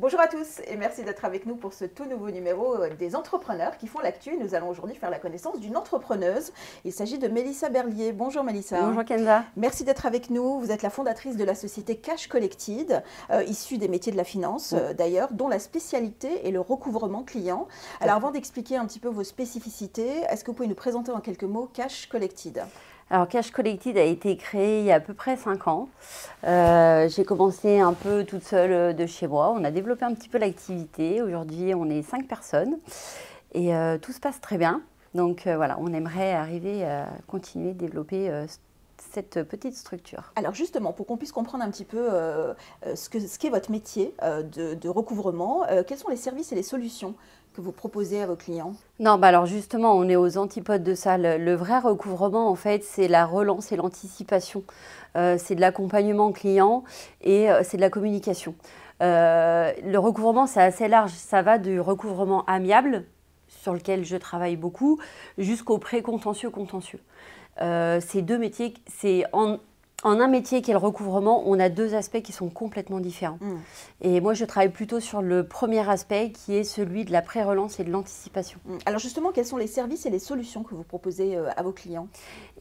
Bonjour à tous et merci d'être avec nous pour ce tout nouveau numéro des entrepreneurs qui font l'actu. Nous allons aujourd'hui faire la connaissance d'une entrepreneuse. Il s'agit de Mélissa Berlier. Bonjour Mélissa. Bonjour Kenza. Merci d'être avec nous. Vous êtes la fondatrice de la société Cash Collected, issue des métiers de la finance d'ailleurs, dont la spécialité est le recouvrement client. Alors avant d'expliquer un petit peu vos spécificités, est-ce que vous pouvez nous présenter en quelques mots Cash Collected ? Alors Cash Collected a été créé il y a à peu près 5 ans. J'ai commencé un peu toute seule de chez moi. On a développé un petit peu l'activité. Aujourd'hui, on est 5 personnes et tout se passe très bien. Donc voilà, on aimerait arriver à continuer de développer cette petite structure. Alors justement, pour qu'on puisse comprendre un petit peu ce qu'est votre métier de recouvrement, quels sont les services et les solutions que vous proposez à vos clients? Non, bah alors justement, on est aux antipodes de ça. Le vrai recouvrement, en fait, c'est la relance et l'anticipation. C'est de l'accompagnement client et c'est de la communication. Le recouvrement, c'est assez large. Ça va du recouvrement amiable, sur lequel je travaille beaucoup, jusqu'au pré-contentieux contentieux. Ces deux métiers, c'est en un métier qui est le recouvrement, on a deux aspects qui sont complètement différents. Et moi, je travaille plutôt sur le premier aspect qui est celui de la pré-relance et de l'anticipation. Alors justement, quels sont les services et les solutions que vous proposez à vos clients?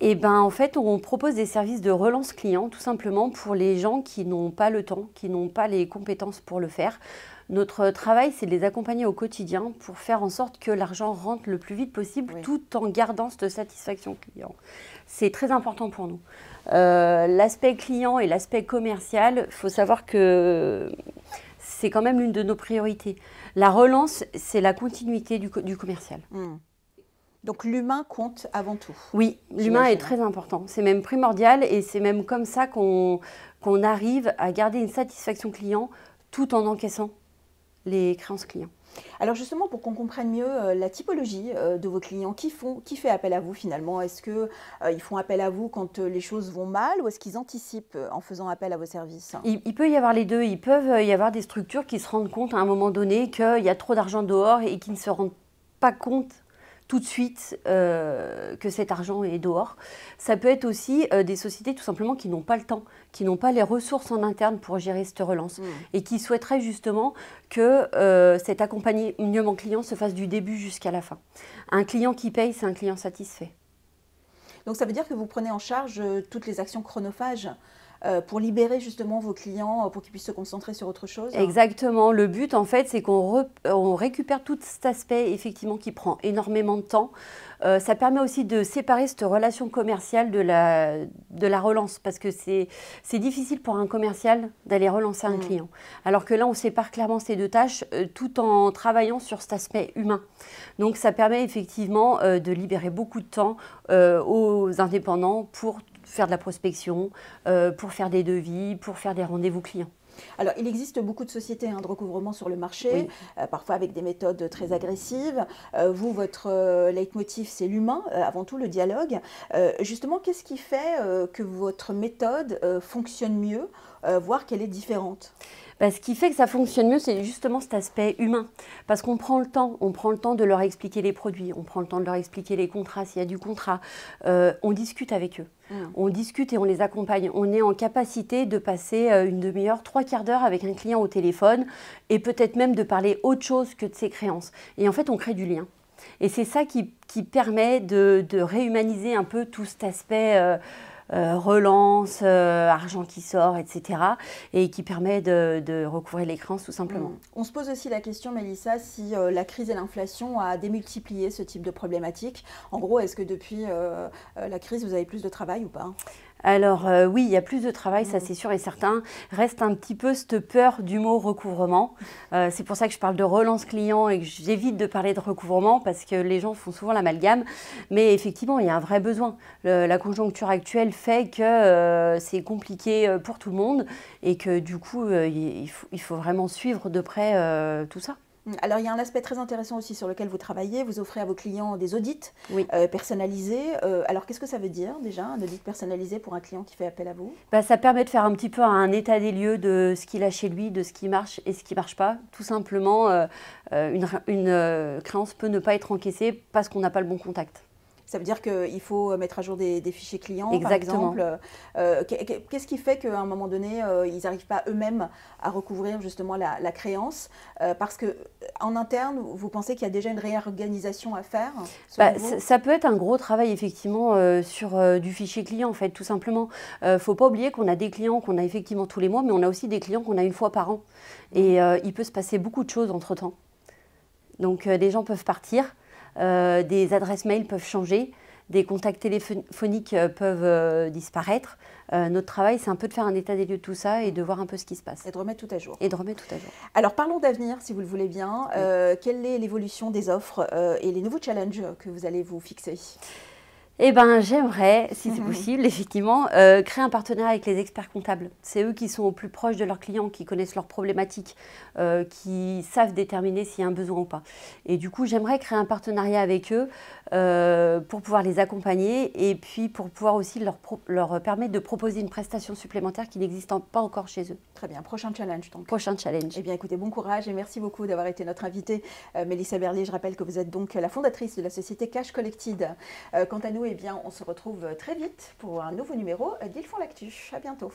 Eh bien, en fait, on propose des services de relance client, tout simplement pour les gens qui n'ont pas le temps, qui n'ont pas les compétences pour le faire. Notre travail, c'est de les accompagner au quotidien pour faire en sorte que l'argent rentre le plus vite possible, tout en gardant cette satisfaction client. C'est très important pour nous. L'aspect client et l'aspect commercial, il faut savoir que c'est quand même l'une de nos priorités. La relance, c'est la continuité du commercial. Donc l'humain compte avant tout. Oui, l'humain est très important. C'est même primordial et c'est même comme ça qu'on arrive à garder une satisfaction client tout en encaissant les créances clients. Alors justement, pour qu'on comprenne mieux la typologie de vos clients, qui fait appel à vous finalement? Est-ce qu'ils font appel à vous quand les choses vont mal ou est-ce qu'ils anticipent en faisant appel à vos services? Il peut y avoir les deux. Il peut y avoir des structures qui se rendent compte à un moment donné qu'il y a trop d'argent dehors et qui ne se rendent pas compte tout de suite que cet argent est dehors. Ça peut être aussi des sociétés tout simplement qui n'ont pas le temps, qui n'ont pas les ressources en interne pour gérer cette relance et qui souhaiteraient justement que cet accompagnement client se fasse du début jusqu'à la fin. Un client qui paye, c'est un client satisfait. Donc ça veut dire que vous prenez en charge toutes les actions chronophages pour libérer justement vos clients, pour qu'ils puissent se concentrer sur autre chose? Exactement. Le but, en fait, c'est qu'on récupère tout cet aspect, effectivement, qui prend énormément de temps. Ça permet aussi de séparer cette relation commerciale de la relance, parce que c'est difficile pour un commercial d'aller relancer un client. Alors que là, on sépare clairement ces deux tâches, tout en travaillant sur cet aspect humain. Donc, ça permet effectivement de libérer beaucoup de temps aux indépendants pour faire de la prospection, pour faire des devis, pour faire des rendez-vous clients. Alors, il existe beaucoup de sociétés de recouvrement sur le marché, parfois avec des méthodes très agressives. Vous, votre leitmotiv, c'est l'humain, avant tout le dialogue. Justement, qu'est-ce qui fait que votre méthode fonctionne mieux, voire qu'elle est différente? Ce qui fait que ça fonctionne mieux, c'est justement cet aspect humain. Parce qu'on prend le temps, de leur expliquer les produits, on prend le temps de leur expliquer les contrats, s'il y a du contrat. On discute avec eux, on discute et on les accompagne. On est en capacité de passer une demi-heure, 3/4 d'heure avec un client au téléphone et peut-être même de parler autre chose que de ses créances. Et en fait, on crée du lien. Et c'est ça qui permet de réhumaniser un peu tout cet aspect relance, argent qui sort, etc. et qui permet de recouvrir les créances tout simplement. On se pose aussi la question, Mélissa, si la crise et l'inflation a démultiplié ce type de problématique. En gros, est-ce que depuis la crise, vous avez plus de travail ou pas? Alors oui, il y a plus de travail, ça c'est sûr et certain. Reste un petit peu cette peur du mot recouvrement. C'est pour ça que je parle de relance client et que j'évite de parler de recouvrement parce que les gens font souvent l'amalgame. Mais effectivement, il y a un vrai besoin. La conjoncture actuelle fait que c'est compliqué pour tout le monde et que du coup, il faut vraiment suivre de près tout ça. Alors, il y a un aspect très intéressant aussi sur lequel vous travaillez. Vous offrez à vos clients des audits personnalisés. Alors, qu'est-ce que ça veut dire déjà, un audit personnalisé pour un client qui fait appel à vous? Ça permet de faire un petit peu un état des lieux de ce qu'il a chez lui, de ce qui marche et ce qui ne marche pas. Tout simplement, une créance peut ne pas être encaissée parce qu'on n'a pas le bon contact. Ça veut dire qu'il faut mettre à jour des fichiers clients, Exactement. par exemple. Qu'est-ce qui fait qu'à un moment donné, ils n'arrivent pas eux-mêmes à recouvrir justement la créance? Parce qu'en interne, vous pensez qu'il y a déjà une réorganisation à faire? Ça peut être un gros travail effectivement sur du fichier client en fait, tout simplement. Faut pas oublier qu'on a des clients qu'on a effectivement tous les mois, mais on a aussi des clients qu'on a une fois par an. Et il peut se passer beaucoup de choses entre-temps. Donc des gens peuvent partir, des adresses mail peuvent changer, des contacts téléphoniques peuvent disparaître. Notre travail, c'est un peu de faire un état des lieux de tout ça et de voir un peu ce qui se passe. Et de remettre tout à jour. Et de remettre tout à jour. Alors parlons d'avenir, si vous le voulez bien. Oui. Quelle est l'évolution des offres et les nouveaux challenges que vous allez vous fixer? Eh bien, j'aimerais, si c'est possible, effectivement, créer un partenariat avec les experts comptables. C'est eux qui sont au plus proches de leurs clients, qui connaissent leurs problématiques, qui savent déterminer s'il y a un besoin ou pas. Et du coup, j'aimerais créer un partenariat avec eux pour pouvoir les accompagner et puis pour pouvoir aussi leur permettre de proposer une prestation supplémentaire qui n'existe pas encore chez eux. Très bien, prochain challenge donc. Prochain challenge. Eh bien écoutez, bon courage et merci beaucoup d'avoir été notre invitée. Mélissa Berlier, je rappelle que vous êtes donc la fondatrice de la société Cash Collected. Quant à nous, eh bien, on se retrouve très vite pour un nouveau numéro d'Ils font l'actu. À bientôt.